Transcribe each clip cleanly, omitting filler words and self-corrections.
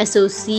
SOC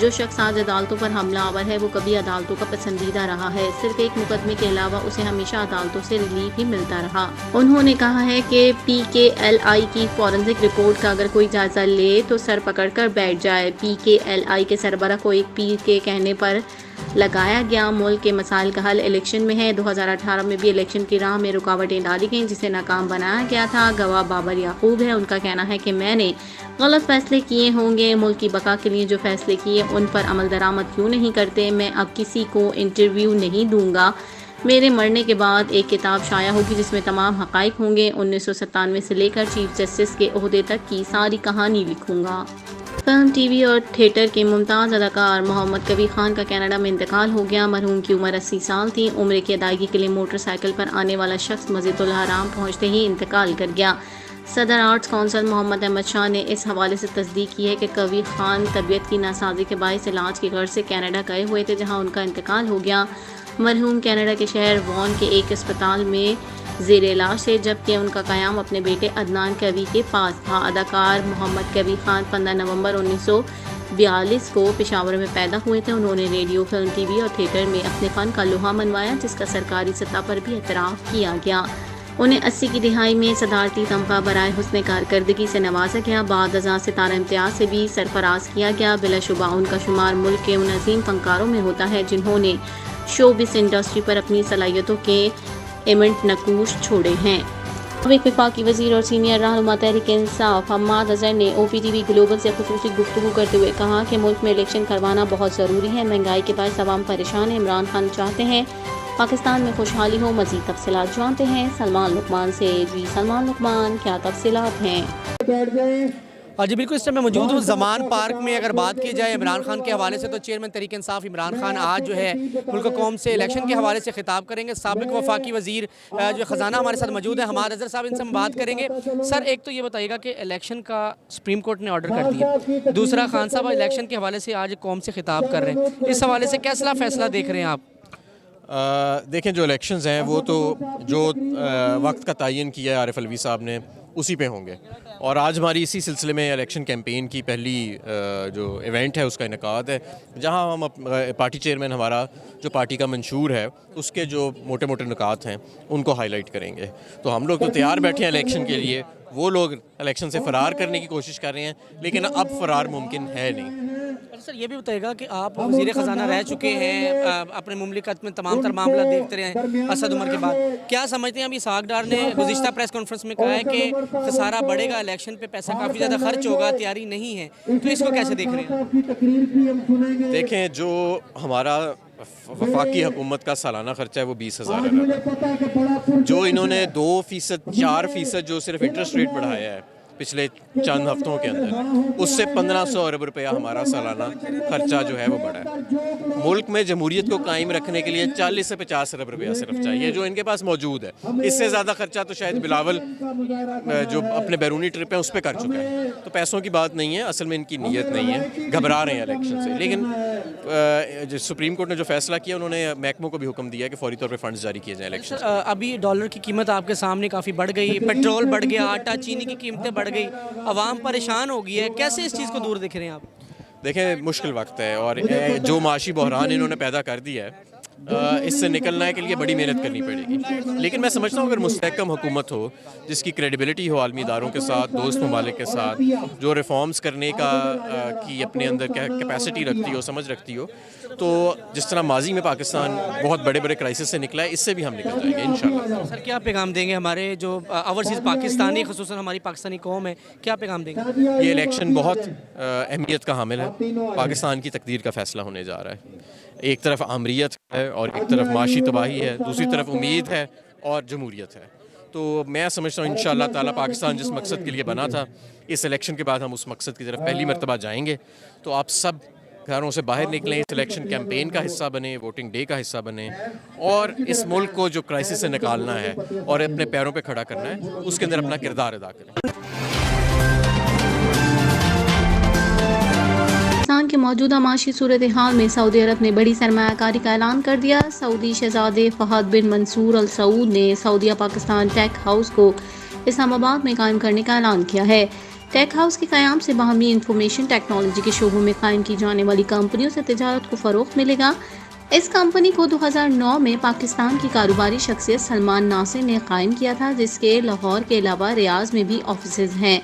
جو شخص آج عدالتوں پر حملہ آور ہے وہ کبھی عدالتوں کا پسندیدہ رہا ہے، صرف ایک مقدمے کے علاوہ اسے ہمیشہ عدالتوں سے ریلیف ہی ملتا رہا۔ انہوں نے کہا ہے کہ PKLI کی فورنزک رپورٹ کا اگر کوئی جائزہ لے تو سر پکڑ کر بیٹھ جائے۔ PKLI کے سربراہ کو ایک پیر کے کہنے پر لگایا گیا ملک کے مسائل کا حل الیکشن میں ہے۔ 2018 میں بھی الیکشن کی راہ میں رکاوٹیں ڈالی گئیں جسے ناکام بنایا گیا تھا۔ گواہ بابر یعقوب ہے، ان کا کہنا ہے کہ میں نے غلط فیصلے کیے ہوں گے، ملک کی بقا کے لیے جو فیصلے کیے ان پر عمل درآمد کیوں نہیں کرتے۔ میں اب کسی کو انٹرویو نہیں دوں گا، میرے مرنے کے بعد ایک کتاب شائع ہوگی جس میں تمام حقائق ہوں گے، 1997 سے لے کر چیف جسٹس کے عہدے تک کی ساری کہانی لکھوں گا۔ فلم، ٹی وی اور تھیٹر کے ممتاز اداکار محمد کبیر خان کا کینیڈا میں انتقال ہو گیا۔ مرحوم کی عمر 80 سال تھی۔ عمر کی ادائیگی کے لیے موٹر سائیکل پر آنے والا شخص مسجد الحرام پہنچتے ہی انتقال کر گیا۔ صدر آرٹس کونسل محمد احمد شاہ نے اس حوالے سے تصدیق کی ہے کہ کبیر خان طبیعت کی ناسازی کے باعث علاج کی غرض سے کینیڈا گئے ہوئے تھے جہاں ان کا انتقال ہو گیا۔ مرحوم کینیڈا کے شہر وان کے ایک اسپتال میں زیر علاج تھے جبکہ ان کا قیام اپنے بیٹے عدنان کبیر کے پاس تھا۔ اداکار محمد کبیر خان 15 نومبر 1942 کو پشاور میں پیدا ہوئے تھے۔ انہوں نے ریڈیو، فلم، ٹی وی اور تھیٹر میں اپنے فن کا لوہا منوایا جس کا سرکاری سطح پر بھی اعتراف کیا گیا۔ انہیں 80 کی دہائی میں صدارتی تمغہ برائے حسن کارکردگی سے نوازا گیا۔ بعد ازاں ستارہ امتیاز سے بھی سرفراز کیا گیا۔ بلا شبہ ان کا شمار ملک کے ان عظیم فنکاروں میں ہوتا ہے جنہوں نے شوبز انڈسٹری پر اپنی صلاحیتوں کے ایمنٹ نقوش چھوڑے ہیں۔ سابق وفاقی وزیر اور سینئر رہنما تحریک انصاف حماد اظہر نے OPTV گلوبل سے خصوصی گفتگو کرتے ہوئے کہا کہ ملک میں الیکشن کروانا بہت ضروری ہے، مہنگائی کے باعث عوام پریشان ہے۔ عمران خان چاہتے ہیں پاکستان میں خوشحالی ہو۔ مزید تفصیلات جانتے ہیں سلمان لقمان سے۔ جی سلمان لقمان، کیا تفصیلات ہیں؟ جی بالکل، اس میں موجود ہوں زمان پارک میں۔ اگر بات کی جائے عمران خان کے حوالے سے تو چیئرمین تحریک انصاف عمران خان آج جو ہے ملک و قوم سے الیکشن کے حوالے سے خطاب کریں گے۔ سابق وفاقی وزیر جو خزانہ ہمارے ساتھ موجود ہیں حماد اظہر صاحب، ان سے ہم بات کریں گے۔ سر، ایک تو یہ بتائیے گا کہ الیکشن کا سپریم کورٹ نے آرڈر کر دیا، دوسرا خان صاحب الیکشن کے حوالے سے آج قوم سے خطاب کر رہے ہیں، اس حوالے سے کیسا فیصلہ دیکھ رہے ہیں آپ؟ دیکھیں، جو الیکشنز ہیں وہ تو جو وقت کا تعین کیا ہے عارف علوی صاحب نے اسی پہ ہوں گے، اور آج ہماری اسی سلسلے میں الیکشن کیمپین کی پہلی جو ایونٹ ہے اس کا انعقاد ہے، جہاں ہم پارٹی چیئرمین ہمارا جو پارٹی کا منشور ہے اس کے جو موٹے موٹے نکات ہیں ان کو ہائی لائٹ کریں گے۔ تو ہم لوگ تو تیار بیٹھے ہیں الیکشن کے لیے، وہ لوگ الیکشن سے فرار کرنے کی کوشش کر رہے ہیں لیکن اب فرار ممکن ہے نہیں۔ سر، یہ بھی بتائیے گا کہ آپ وزیر خزانہ رہ چکے ہیں، اپنے مملکت میں تمام تر معاملہ دیکھتے رہے ہیں اسد عمر کے بعد، کیا سمجھتے ہیں؟ ابھی اسحاق ڈار نے گزشتہ پریس کانفرنس میں کہا ہے کہ خسارہ بڑھے گا، الیکشن پہ پیسہ کافی زیادہ خرچ ہوگا، تیاری نہیں ہے، تو اس کو کیسے دیکھ رہے ہیں؟ دیکھیں، جو ہمارا وفاقی حکومت کا سالانہ خرچہ ہے وہ 20,000 ہے، جو انہوں نے 2%، 4% جو صرف انٹرسٹ ریٹ بڑھایا ہے پچھلے چند ہفتوں کے اندر، اس سے 1500 ارب روپیہ ہمارا سالانہ خرچہ جو ہے وہ بڑھا ہے۔ ملک میں جمہوریت کو قائم رکھنے کے لیے 40 سے 50 ارب روپیہ صرف چاہیے جو ان کے پاس موجود ہے۔ اس سے زیادہ خرچہ تو شاید بلاول جو اپنے بیرونی ٹرپ ہیں اس پہ کر چکا ہے، تو پیسوں کی بات نہیں ہے، اصل میں ان کی نیت نہیں ہے، گھبرا رہے ہیں الیکشن سے۔ لیکن جو سپریم کورٹ نے جو فیصلہ کیا، انہوں نے محکموں کو بھی حکم دیا کہ فوری طور پہ فنڈز جاری کیے جائیں الیکشن۔ ابھی ڈالر کی قیمت آپ کے سامنے کافی بڑھ گئی، پیٹرول بڑھ گیا، آٹا چینی کی قیمتیں بڑھ گئی، عوام پریشان ہو گئی ہے، کیسے اس چیز کو دور دیکھ رہے ہیں آپ؟ دیکھیں، مشکل وقت ہے اور جو معاشی بحران انہوں نے پیدا کر دیا ہے، اس سے نکلنے کے لیے بڑی محنت کرنی پڑے گی۔ لیکن میں سمجھتا ہوں اگر مستحکم حکومت ہو جس کی کریڈیبلٹی ہو عالمی اداروں کے ساتھ، دوست ممالک کے ساتھ، جو ریفارمز کرنے کی اپنے اندر کیپیسٹی رکھتی ہو، سمجھ رکھتی ہو، تو جس طرح ماضی میں پاکستان بہت بڑے بڑے کرائسس سے نکلا ہے، اس سے بھی ہم نکل جائیں گے انشاءاللہ۔ سر، کیا پیغام دیں گے ہمارے جو اوورسیز پاکستانی، خصوصاً ہماری پاکستانی قوم ہے، کیا پیغام دیں گے؟ یہ الیکشن بہت اہمیت کا حامل ہے، پاکستان کی تقدیر کا فیصلہ ہونے جا رہا ہے۔ ایک طرف آمریت ہے اور ایک طرف معاشی تباہی ہے، دوسری طرف امید ہے اور جمہوریت ہے۔ تو میں سمجھتا ہوں انشاءاللہ تعالیٰ پاکستان جس مقصد کے لیے بنا تھا، اس الیکشن کے بعد ہم اس مقصد کی طرف پہلی مرتبہ جائیں گے۔ تو آپ سب گھروں سے باہر نکلیں، اس الیکشن کیمپین کا حصہ بنیں، ووٹنگ ڈے کا حصہ بنیں، اور اس ملک کو جو کرائسس سے نکالنا ہے اور اپنے پیروں پہ کھڑا کرنا ہے، اس کے اندر اپنا کردار ادا کریں۔ پاکستان کی موجودہ معاشی صورتحال میں سعودی عرب نے بڑی سرمایہ کاری کا اعلان کر دیا۔ سعودی شہزادے فہد بن منصور ال سعود نے سعودیہ پاکستان ٹیک ہاؤس کو اسلام آباد میں قائم کرنے کا اعلان کیا ہے۔ ٹیک ہاؤس کے قیام سے باہمی انفارمیشن ٹیکنالوجی کے شعبوں میں قائم کی جانے والی کمپنیوں سے تجارت کو فروغ ملے گا۔ اس کمپنی کو 2009 میں پاکستان کی کاروباری شخصیت سلمان ناصر نے قائم کیا تھا، جس کے لاہور کے علاوہ ریاض میں بھی آفیسز ہیں۔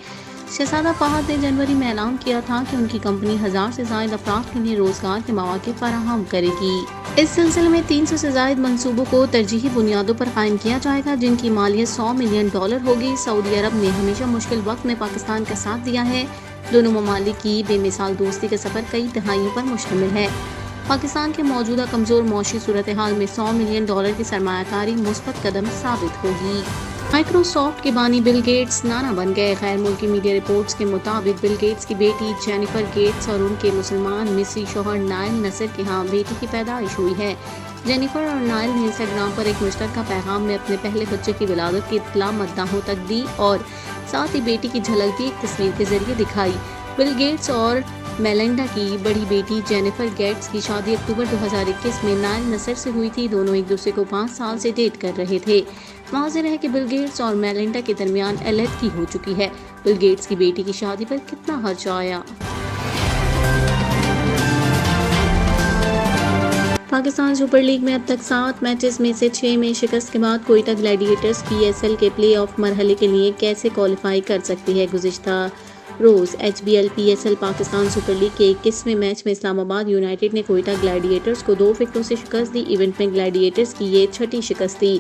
شہزادہ فہد نے جنوری میں اعلان کیا تھا کہ ان کی کمپنی 1000 سے زائد افراد کے لیے روزگار کے مواقع فراہم کرے گی۔ اس سلسلے میں 300 سے زائد منصوبوں کو ترجیحی بنیادوں پر قائم کیا جائے گا، جن کی مالیت $100 ملین ہوگی۔ سعودی عرب نے ہمیشہ مشکل وقت میں پاکستان کا ساتھ دیا ہے۔ دونوں ممالک کی بے مثال دوستی کا سفر کئی دہائیوں پر مشتمل ہے۔ پاکستان کے موجودہ کمزور معاشی صورتحال میں $100 ملین کی سرمایہ کاری مثبت قدم ثابت ہوگی۔ مائیکروسافٹ کے بانی بل گیٹس نانا بن گئے۔ غیر ملکی میڈیا رپورٹس کے مطابق بل گیٹس کی بیٹی جینیفر گیٹس اور ان کے مسلمان مصری شوہر نائل نصر کے ہاں بیٹی کی پیدائش ہوئی ہے۔ جینیفر اور نائل نے انسٹاگرام پر ایک مشترکہ پیغام میں اپنے پہلے بچے کی ولادت کی اطلاع مداحوں تک دی اور ساتھ ہی بیٹی کی جھلک بھی ایک تصویر کے ذریعے دکھائی۔ بل گیٹس اور میلنڈا کی بڑی بیٹی جینیفر گیٹس کی شادی اکتوبر 2021 میں نائل نصر سے ہوئی تھی۔ دونوں ایک دوسرے کو 5 سال سے ڈیٹ کر رہے تھے۔ واضح ہے کہ بل گیٹس اور میلنڈا کے درمیان علیحدگی ہو چکی ہے۔ بل گیٹس کی بیٹی کی شادی پر کتنا خرچ آیا؟ پاکستان سپر لیگ میں اب تک 7 میچز میں سے 6 میں شکست کے بعد کوئٹہ گلیڈیٹرز PSL کے پلے آف مرحلے کے لیے کیسے کوالیفائی کر سکتی ہے؟ گزشتہ روز HBL PSL Pakistan super league کے 21ویں میچ میں اسلام آباد یونائیٹڈ نے کوئٹہ گلیڈیٹرز کو 2 وکٹوں سے شکست دی۔ ایونٹ میں گلیڈیٹرز کی یہ 6ٹھی شکست تھی۔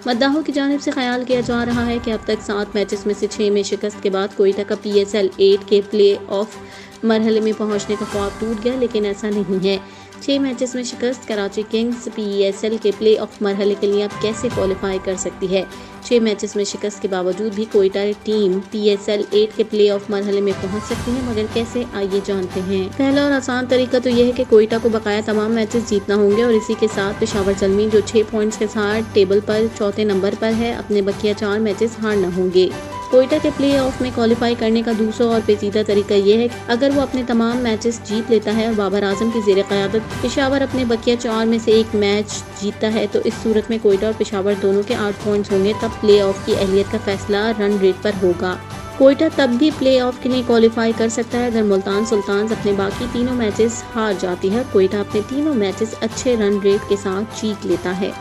مداحوں کی جانب سے خیال کیا جا رہا ہے کہ اب تک 7 میچز میں سے 6 میں شکست کے بعد کوئٹہ کا PSL 8 کے پلے آف مرحلے میں پہنچنے کا خواب ٹوٹ گیا، لیکن ایسا نہیں ہے۔ 6 میچز میں شکست کراچی کنگز PSL کے پلے آف مرحلے کے لیے اب کیسے کوالیفائی کر سکتی ہے؟ 6 میچز میں شکست کے باوجود بھی کوئٹہ ٹیم PSL 8 کے پلے آف مرحلے میں پہنچ سکتی ہے، مگر کیسے؟ آئیے جانتے ہیں۔ پہلا اور آسان طریقہ تو یہ ہے کہ کوئٹہ کو بقایا تمام میچز جیتنا ہوں گے اور اسی کے ساتھ پشاور زلمی جو 6 پوائنٹس کے ساتھ ٹیبل پر 4تھے نمبر پر ہے، اپنے بقیہ 4 میچز ہارنا ہوں گے۔ کوئٹہ کے پلے آف میں کوالیفائی کرنے کا دوسرا اور پیچیدہ طریقہ یہ ہے کہ اگر وہ اپنے تمام میچز جیت لیتا ہے اور بابر اعظم کی زیر قیادت پشاور اپنے بقیہ 4 میں سے 1 میچ جیتتا ہے، تو اس صورت میں کوئٹہ اور پشاور دونوں کے 8 پوائنٹس ہوں گے۔ تب پلے آف کی اہلیت کا فیصلہ رن ریٹ پر ہوگا۔ کوئٹہ تب بھی پلے آف کے لیے کوالیفائی کر سکتا ہے اگر ملتان سلطانز اپنے باقی تینوں میچز ہار جاتی ہے۔ کوئٹہ اپنے تینوں میچز اچھے رن ریٹ کے ساتھ جیت لیتا ہے۔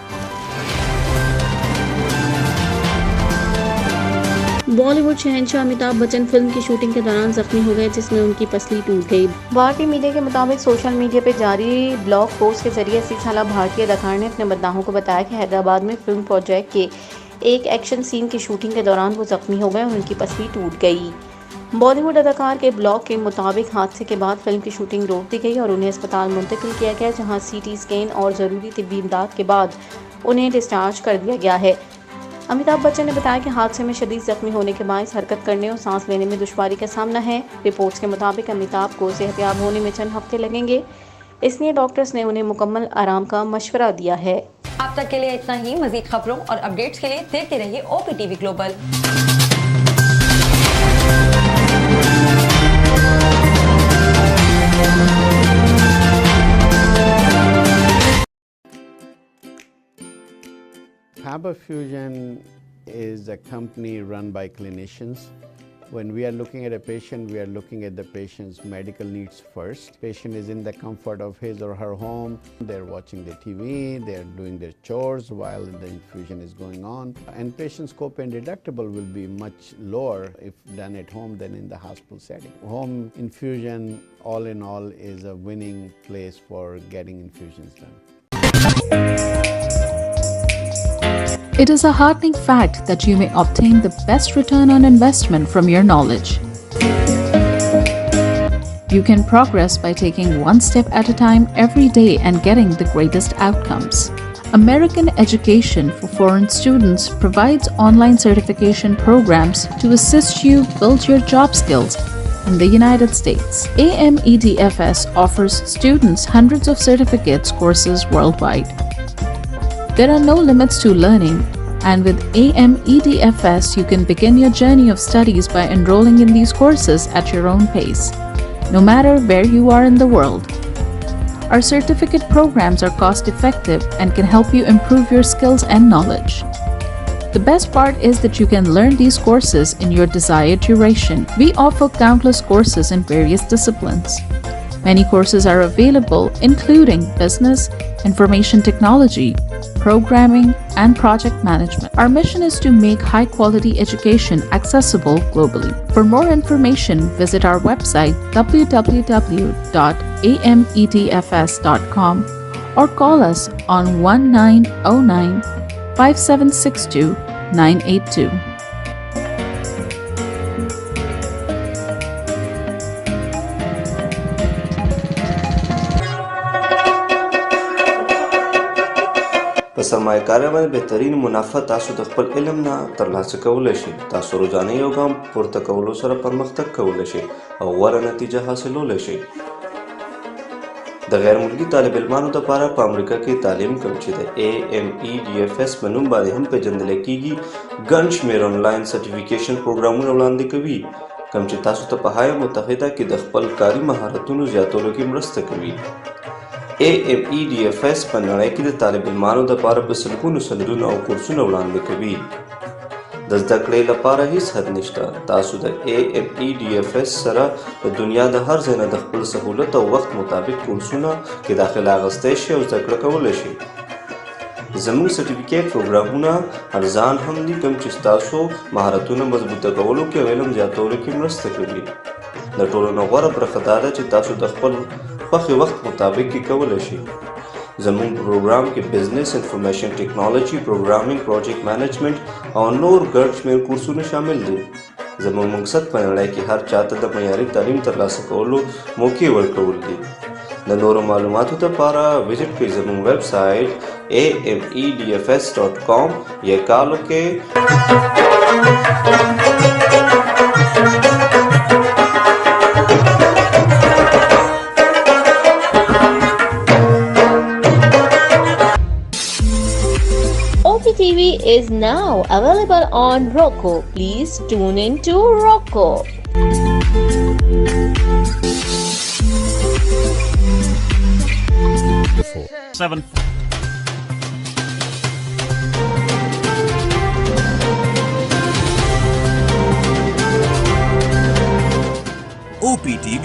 بالی ووڈ شہنشاہ امیتابھ بچن فلم کی شوٹنگ کے دوران زخمی ہو گئے، جس میں ان کی پسلی ٹوٹ گئی۔ بھارتی میڈیا کے مطابق سوشل میڈیا پہ جاری بلاگ پوسٹ کے ذریعے 80 سالہ بھارتی اداکار نے اپنے مداحوں کو بتایا کہ حیدرآباد میں فلم پروجیکٹ کے ایک ایکشن سین کی شوٹنگ کے دوران وہ زخمی ہو گئے اور ان کی پسلی ٹوٹ گئی۔ بالی ووڈ اداکار کے بلاگ کے مطابق حادثے کے بعد فلم کی شوٹنگ روک دی گئی اور انہیں اسپتال منتقل کیا گیا، جہاں CT اسکین اور ضروری طبی امداد کے بعد انہیں ڈسچارج کر دیا گیا ہے۔ امیتابھ بچن نے بتایا کہ حادثے میں شدید زخمی ہونے کے باعث حرکت کرنے اور سانس لینے میں دشواری کا سامنا ہے۔ رپورٹس کے مطابق امیتابھ کو صحتیاب ہونے میں چند ہفتے لگیں گے، اس لیے ڈاکٹرز نے انہیں مکمل آرام کا مشورہ دیا ہے۔ اب تک کے لیے اتنا ہی۔ مزید خبروں اور اپڈیٹس کے لیے دیکھتے رہیے OPTV global. Faber Fusion is a company run by clinicians. When we are looking at a patient, we are looking at the patient's medical needs first. Patient is in the comfort of his or her home. They're watching the TV, they're doing their chores while the infusion is going on. And patient's copay and deductible will be much lower if done at home than in the hospital setting. Home infusion, all in all, is a winning place for getting infusions done. It is a heartening fact that you may obtain the best return on investment from your knowledge. You can progress by taking one step at a time every day and getting the greatest outcomes. American Education for Foreign Students provides online certification programs to assist you build your job skills in the United States. AMEDFS offers students hundreds of certificates courses worldwide. There are no limits to learning, and with AMEDFS you can begin your journey of studies by enrolling in these courses at your own pace, no matter where you are in the world. Our certificate programs are cost-effective and can help you improve your skills and knowledge. The best part is that you can learn these courses in your desired duration. We offer countless courses in various disciplines. Many courses are available, including business, information technology, programming, and project management. Our mission is to make high-quality education accessible globally. For more information, visit our website www.ametfs.com or call us on 1909 5762 982. په سرمایه‌کارۍ باندې بهترین منافع تاسو د خپل علم نه ترلاسه کولی شئ. تاسو روزانه you ګام پورته کولو سره پرمختګ کولی شئ او غوره نتیجه حاصلولی شئ. د غیر ملکي طالب علمانو لپاره په امریکا کې تعلیم کوم چې د AMEDFS په نوم باندې هم پیژندل کیږي ګڼ شمېر آنلاین سرټیفیکیشن پروګرامونه وړاندې کوي کوم چې تاسو ته په هایه متحده کې د خپل کاري مهارتونو زیاتولو کې مرسته کوي. AMEDFS په نړۍ کې د طالب علمانو لپاره په سلګونو سندونه او کورسونه وړاندې کوي. د زده کړې لپاره هیڅ حد نشته. تاسو د AMEDFS سره د دنیا د هر ځای نه د خپل سهولت او وخت مطابق کورسونه کې داخله اخیستی شئ او زده کړه کولی شئ. زموږ سرټیفیکیټ پروګرامونه ارزان هم دي کوم چې ستاسو مهارتونه مضبوطه کولو کې او علم زیاتولو کې مرسته کوي. د ټولو نه غوره برخه دا ده چې تاسو د خپل خوښې وخت مطابق کې کولی شئ. زموږ پروګرام کې بزنس، انفارمیشن ټیکنالوجي، پروګرامینګ، پروجیکټ مینجمنټ او نور ګڼ شمېر کورسونه شامل دي. زموږ مقصد په نړۍ کې هر چاته د معیاري تعلیم ترلاسه کولو موقع ورکول دي. د نورو معلوماتو لپاره وزټ کړئ زموږ ویب سایټ amedfs.com یا کال وکړئ OPTV is now available on Roku. Please tune in to Roku. OPTV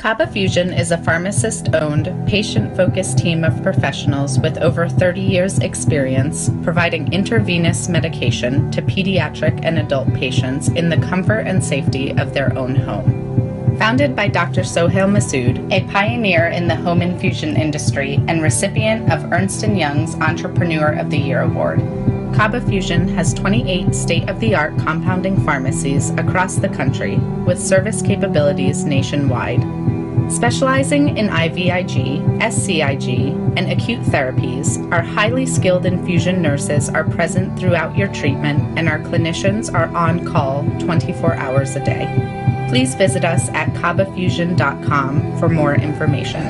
Kaba Fusion is a pharmacist-owned, patient-focused team of professionals with over 30 years' experience providing intravenous medication to pediatric and adult patients in the comfort and safety of their own home. Founded by Dr. Sohail Masood, a pioneer in the home infusion industry and recipient of Ernst & Young's Entrepreneur of the Year Award, Kaba Fusion has 28 state-of-the-art compounding pharmacies across the country with service capabilities nationwide. Specializing in IVIG, SCIG, and acute therapies, our highly skilled infusion nurses are present throughout your treatment and our clinicians are on call 24 hours a day. Please visit us at kabafusion.com for more information.